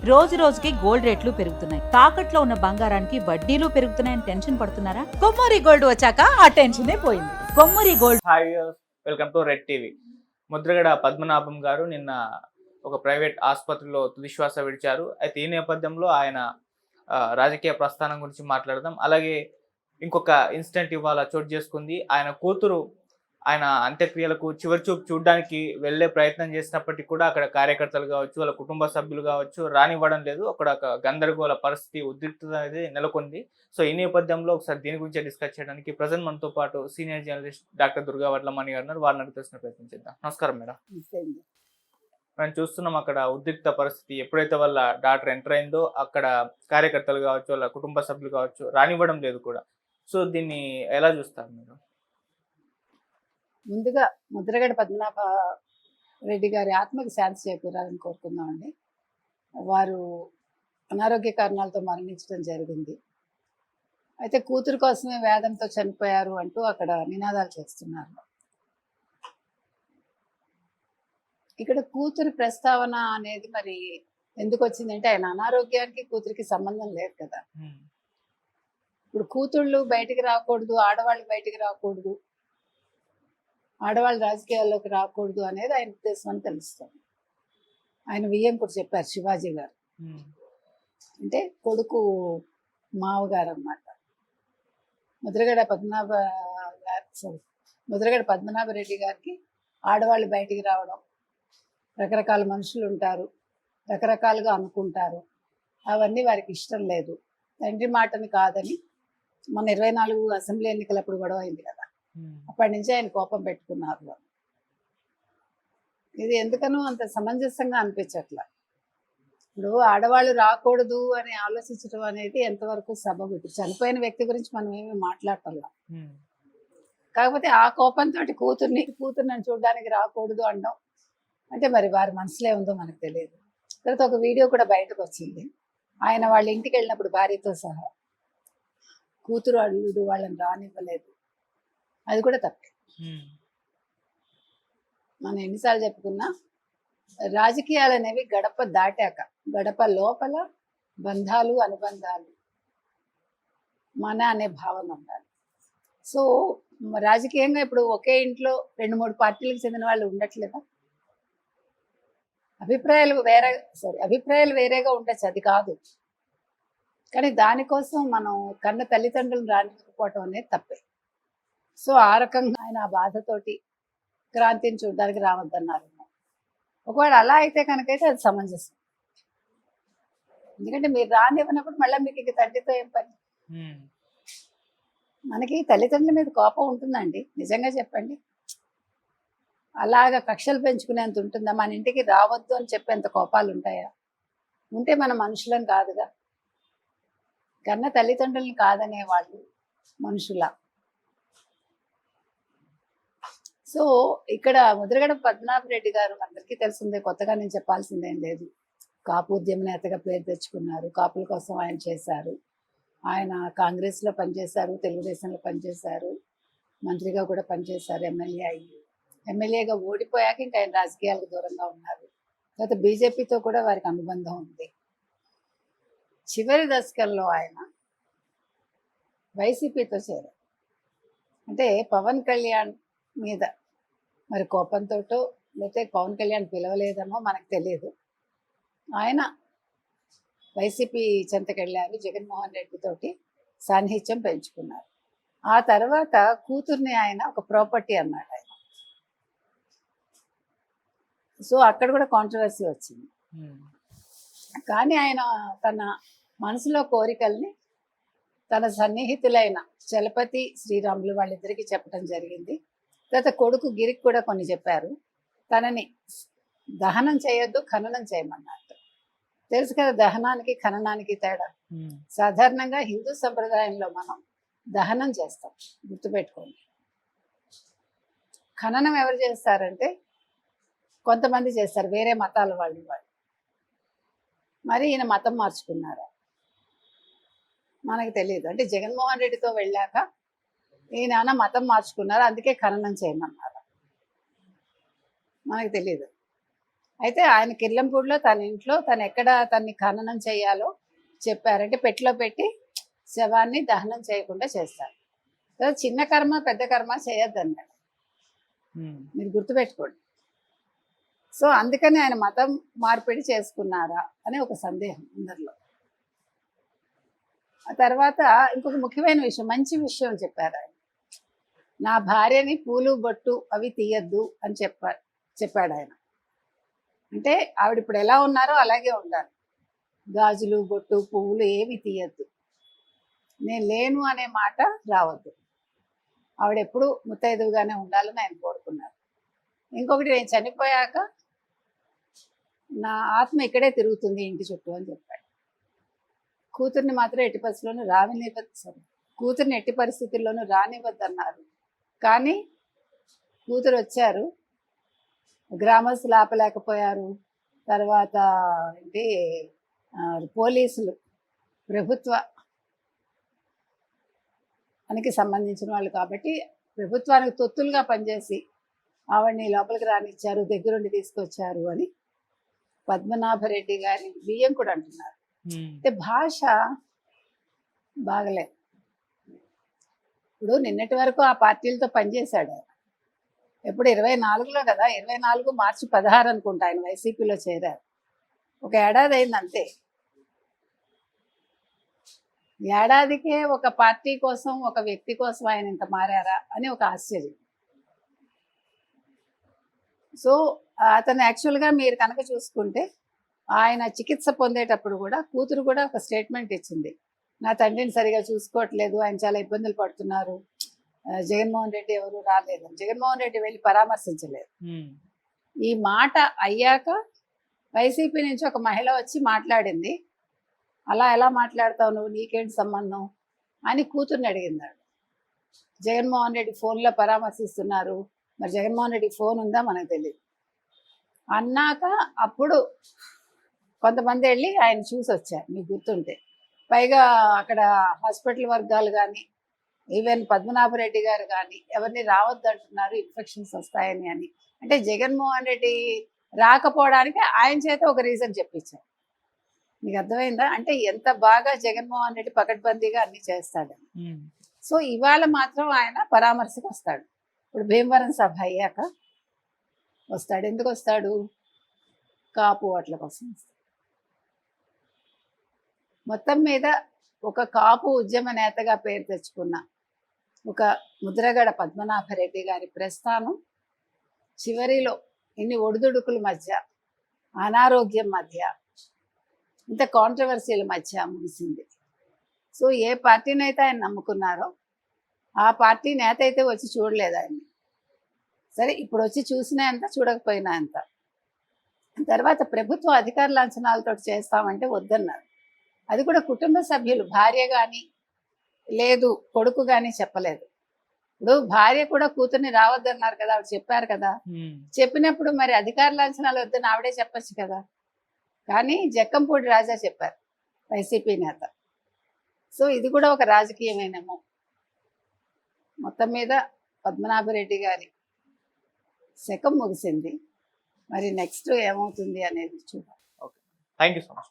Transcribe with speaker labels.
Speaker 1: రోజు రోజుకి గోల్డ్ రేట్లు పెరుగుతున్నాయి. తాకట్లో ఉన్న బంగారానికి వడ్డీలు పెరుగుతున్నాయని టెన్షన్ పడుతున్నారా? కొమ్మూరి గోల్డ్ వచ్చాక ఆ టెన్షనే పోయింది. Kommuri gold.
Speaker 2: Hi, welcome to red TV. Mudragada Padmanabham గారు నిన్న ఒక ప్రైవేట్ ఆసుపత్రిలో తుదిశ్వాస విడిచారు. అయితే ఈ నేపథ్యంలో ఆయన రాజకీయ ప్రస్థానం గురించి మాట్లాడదాం. అలాగే ఇంకొక ఇన్సిడెంట్ ఇవాళ చోటు చేసుకుంది. ఆయన కూతురు ఆయన అంత్యక్రియలకు చివరి చూపు చూడడానికి వెళ్లే ప్రయత్నం చేసినప్పటికీ కూడా అక్కడ కార్యకర్తలు కావచ్చు, వాళ్ళ కుటుంబ సభ్యులు కావచ్చు రానివ్వడం లేదు. అక్కడ ఒక గందరగోళ పరిస్థితి, ఉద్రిక్తత అనేది నెలకొంది. సో ఈ నేపథ్యంలో ఒకసారి దీని గురించి డిస్కస్ చేయడానికి ప్రజెంట్ మనతో పాటు senior journalist doctor Durga Vadlamani గారు ఉన్నారు. వారిని అడిగిన ప్రయత్నం చేద్దాం. నమస్కారం మేడం. మనం చూస్తున్నాం అక్కడ ఉద్రిక్త పరిస్థితి. ఎప్పుడైతే వాళ్ళ డాక్టర్ ఎంటర్ అయిందో అక్కడ కార్యకర్తలు కావచ్చు, వాళ్ళ కుటుంబ సభ్యులు కావచ్చు రానివ్వడం లేదు కూడా. సో దీన్ని ఎలా చూస్తారు మీరు?
Speaker 3: ముందుగా ముద్రగడ పద్మనాభ రెడ్డి గారి ఆత్మకి శాంతి చేకూరాలని కోరుకుందామండి. వారు అనారోగ్య కారణాలతో మరణించడం జరిగింది. అయితే కూతురు కోసమే వేదంతో చనిపోయారు అంటూ అక్కడ నినాదాలు చేస్తున్నారు. ఇక్కడ కూతురు ప్రస్తావన అనేది మరి ఎందుకు వచ్చిందంటే ఆయన అనారోగ్యానికి కూతురికి సంబంధం లేదు కదా. ఇప్పుడు కూతుళ్ళు బయటికి రాకూడదు, ఆడవాళ్ళు బయటికి రాకూడదు, ఆడవాళ్ళు రాజకీయాల్లోకి రాకూడదు అనేది ఆయన ఉద్దేశం అని తెలుస్తుంది. ఆయన వియ్యం కూడా చెప్పారు, శివాజీ గారు అంటే కొడుకు మావగారు అన్నమాట. ముద్రగడ పద్మనాభరెడ్డి గారికి ఆడవాళ్ళు బయటికి రావడం, రకరకాల మనుషులు ఉంటారు, రకరకాలుగా అనుకుంటారు, అవన్నీ వారికి ఇష్టం లేదు. తండ్రి మాటని కాదని మన 24 అసెంబ్లీ ఎన్నికలప్పుడు గొడవ అయింది కదా, అప్పటి నుంచి ఆయన కోపం పెట్టుకున్నారు. ఇది ఎందుకనో అంత సమంజసంగా అనిపించట్ల. ఇప్పుడు ఆడవాళ్ళు రాకూడదు అని ఆలోచించడం అనేది ఎంతవరకు సబబు? ఇప్పుడు చనిపోయిన వ్యక్తి గురించి మనం ఏమీ మాట్లాడటంలా. కాకపోతే ఆ కోపంతో కూతుర్ని చూడడానికి రాకూడదు అనడం అంటే మరి వారి మనసులో ఉందో మనకు తెలియదు. తర్వాత ఒక వీడియో కూడా బయటకు వచ్చింది. ఆయన వాళ్ళ ఇంటికి వెళ్ళినప్పుడు భార్యతో సహా కూతురు అల్లుడు వాళ్ళని రానివ్వలేదు. అది కూడా తప్పే. మనం ఎన్నిసార్లు చెప్పుకున్నా రాజకీయాలు అనేవి గడప దాటాక, గడప లోపల బంధాలు అనుబంధాలు మన అనే భావన ఉండాలి. సో రాజకీయంగా ఇప్పుడు ఒకే ఇంట్లో 2-3 పార్టీలకు చెందిన వాళ్ళు ఉండట్లేదా? అభిప్రాయాలు వేరేగా ఉండొచ్చు, అది కాదు. కానీ దానికోసం మనం కన్న తల్లిదండ్రులను రానివ్వకపోవటం అనేది తప్పే. సో ఆ రకంగా ఆయన ఆ బాధతోటి క్రాంతిని చూడడానికి రావద్దన్నారు. ఒకవేళ అలా అయితే కనుకైతే అది సమంజసం. ఎందుకంటే మీరు రానివ్వనప్పుడు మళ్ళీ మీకు ఇక తండ్రితో ఏం పని? మనకి తల్లిదండ్రుల మీద కోపం ఉంటుందండి, నిజంగా చెప్పండి. అలాగా కక్షలు పెంచుకునేంత ఉంటుందా? మన ఇంటికి రావద్దు అని చెప్పేంత కోపాలు ఉంటాయా? ఉంటే మన మనుషులం కాదుగా. కన్న తల్లిదండ్రులను కాదనే వాళ్ళు మనుషులా? సో ఇక్కడ ముద్రగడ పద్మనాభరెడ్డి గారు అందరికీ తెలిసిందే, కొత్తగా నేను చెప్పాల్సిందేం లేదు. కాపు ఉద్యమ నేతగా పేరు తెచ్చుకున్నారు. కాపుల కోసం ఆయన చేశారు. ఆయన కాంగ్రెస్లో పనిచేశారు, తెలుగుదేశంలో పనిచేశారు, మంత్రిగా కూడా పనిచేశారు, ఎమ్మెల్యేగా ఓడిపోయాక ఇంకా ఆయన రాజకీయాలకు దూరంగా ఉన్నారు. తర్వాత బీజేపీతో కూడా వారికి అనుబంధం ఉంది. చివరి దశకంలో ఆయన వైసీపీతో చేరారు. అంటే పవన్ కళ్యాణ్ మీద మరి కోపంతోటో లేకపోతే పవన్ కళ్యాణ్ పిలవలేదనో మనకు తెలియదు. ఆయన వైసీపీ చెంతకెళ్ళారు, జగన్మోహన్ రెడ్డి తోటి సాన్నిహిత్యం పెంచుకున్నారు. ఆ తర్వాత కూతుర్ని ఆయన ఒక ప్రాపర్టీ అన్నాడు ఆయన. సో అక్కడ కూడా కాంట్రవర్సీ వచ్చింది. కానీ ఆయన తన మనసులో కోరికల్ని తన సన్నిహితులైన చలపతి, శ్రీరాములు వాళ్ళిద్దరికీ చెప్పడం జరిగింది. తర్వాత కొడుకు గిరికి కూడా కొన్ని చెప్పారు. తనని దహనం చేయొద్దు, ఖననం చేయమన్నారు. తెలుసు కదా దహనానికి ఖననానికి తేడా. సాధారణంగా హిందూ సంప్రదాయంలో మనం దహనం చేస్తాం, గుర్తుపెట్టుకోండి. ఖననం ఎవరు చేస్తారంటే కొంతమంది చేస్తారు, వేరే మతాల వాళ్ళు. మరి ఈయన మతం మార్చుకున్నారా మనకు తెలియదు. అంటే జగన్మోహన్ రెడ్డితో వెళ్ళాక ఈయన మతం మార్చుకున్నారు, అందుకే ఖననం చేయమన్నారు, మనకు తెలియదు. అయితే ఆయన కిర్లంపూడిలో తన ఇంట్లో తను ఎక్కడ తన్ని ఖననం చేయాలో చెప్పారంటే పెట్టిలో పెట్టి శవాన్ని దహనం చేయకుండా చేస్తారు. సో చిన్న కర్మ పెద్ద కర్మ చేయొద్దన్నాడు, మీరు గుర్తుపెట్టుకోండి. సో అందుకని ఆయన మతం మార్పిడి చేసుకున్నారా అని ఒక సందేహం అందరిలో. ఆ తర్వాత ఇంకొక ముఖ్యమైన విషయం, మంచి విషయం చెప్పారు ఆయన. నా భార్యని పూలు బొట్టు అవి తీయద్దు అని చెప్పాడు ఆయన. అంటే ఆవిడ ఇప్పుడు ఎలా ఉన్నారో అలాగే ఉండాలి, గాజులు బొట్టు పువ్వులు ఏవి తీయద్దు, నేను లేను అనే మాట రావద్దు, ఆవిడ ఎప్పుడు ముత్తైదువుగానే ఉండాలని ఆయన కోరుకున్నారు. ఇంకొకటి, నేను చనిపోయాక నా ఆత్మ ఇక్కడే తిరుగుతుంది ఇంటి చుట్టూ అని చెప్పాడు. కూతుర్ని మాత్రం ఎట్టి పరిస్థితుల్లోనూ కూతుర్ని ఎట్టి పరిస్థితుల్లోనూ రానివ్వద్దన్నారు. కానీ కూతురు వచ్చారు, గ్రామస్తులు ఆపలేకపోయారు. తర్వాత ఏంటి పోలీసులు, ప్రభుత్వానికి సంబంధించిన వాళ్ళు కాబట్టి ప్రభుత్వానికి తొత్తులుగా పనిచేసి ఆవిడ్ని లోపలికి రానిచ్చారు, దగ్గరుండి తీసుకొచ్చారు అని పద్మనాభరెడ్డి గారి బియ్యం కూడా అంటున్నారు. అంటే భాష బాగలేదు. ఇప్పుడు నిన్నటి వరకు ఆ పార్టీలతో పనిచేశాడు ఆయన. ఎప్పుడు 24లో కదా, 24 మార్చి 16 అనుకుంటా ఆయన వైసీపీలో చేరారు. ఒక ఏడాది అయింది అంతే. ఏడాదికే ఒక పార్టీ కోసం ఒక వ్యక్తి కోసం ఆయన ఇంత మారారా అని ఒక ఆశ్చర్యం. సో అతను యాక్చువల్గా మీరు కనుక చూసుకుంటే ఆయన చికిత్స పొందేటప్పుడు కూడా కూతురు కూడా ఒక స్టేట్మెంట్ ఇచ్చింది, నా తండ్రిని సరిగా చూసుకోవట్లేదు, ఆయన చాలా ఇబ్బందులు పడుతున్నారు, జగన్మోహన్ రెడ్డి ఎవరు రాలేదు, జగన్మోహన్ రెడ్డి వెళ్ళి పరామర్శించలేదు. ఈ మాట అయ్యాక వైసీపీ నుంచి ఒక మహిళ వచ్చి మాట్లాడింది, అలా ఎలా మాట్లాడతావు నువ్వు, నీకేంటి సంబంధం అని కూతుర్ని అడిగిందాడు. జగన్మోహన్ రెడ్డి ఫోన్లో పరామర్శిస్తున్నారు, మరి జగన్మోహన్ రెడ్డి ఫోన్ ఉందా మనకు తెలియదు అన్నాక అప్పుడు కొంతమంది వెళ్ళి ఆయన చూసి వచ్చారు, మీకు గుర్తుంటే. పైగా అక్కడ హాస్పిటల్ వర్గాలు కానీ ఈవెన్ పద్మనాభరెడ్డి గారు కానీ ఎవరిని రావద్దు అంటున్నారు, ఇన్ఫెక్షన్స్ వస్తాయని అని. అంటే జగన్మోహన్ రెడ్డి రాకపోవడానికి ఆయన చేత ఒక రీజన్ చెప్పించారు. మీకు అర్థమైందా? అంటే ఎంత బాగా జగన్మోహన్ రెడ్డి పకడ్బందీగా అన్ని చేస్తాడని. సో ఇవాళ మాత్రం ఆయన పరామర్శకు వస్తాడు. ఇప్పుడు భీమవరం సభ అయ్యాక వస్తాడు. ఎందుకు వస్తాడు? కాపు ఓట్ల కోసం వస్తాడు. మొత్తం మీద ఒక కాపు ఉద్యమ నేతగా పేరు తెచ్చుకున్న ఒక ముద్రగడ పద్మనాభరెడ్డి గారి ప్రస్థానం చివరిలో ఇన్ని ఒడిదుడుకుల మధ్య, అనారోగ్యం మధ్య, ఇంత కాంట్రవర్సీల మధ్య ముగిసింది. సో ఏ పార్టీనైతే ఆయన నమ్ముకున్నారో ఆ పార్టీ నేత అయితే వచ్చి చూడలేదు ఆయన్ని. సరే ఇప్పుడు వచ్చి చూసినా ఎంత, చూడకపోయినా ఎంత. తర్వాత ప్రభుత్వ అధికార లాంఛనాలతో చేస్తామంటే వద్దన్నారు. అది కూడా కుటుంబ సభ్యులు, భార్య కానీ లేదు కొడుకు కానీ చెప్పలేదు. ఇప్పుడు భార్య కూడా కూతుర్ని రావద్దన్నారు కదా, ఆవిడ చెప్పారు కదా. చెప్పినప్పుడు మరి అధికార లాంఛనాలు వద్దని ఆవిడే చెప్పచ్చు కదా. కానీ జక్కంపూడి రాజా చెప్పారు, వైసీపీ నేత. సో ఇది కూడా ఒక రాజకీయమేనేమో. మొత్తం మీద పద్మనాభరెడ్డి గారి శకం ముగిసింది. మరి నెక్స్ట్ ఏమవుతుంది అనేది చూడాలి.
Speaker 2: Okay, thank you so much.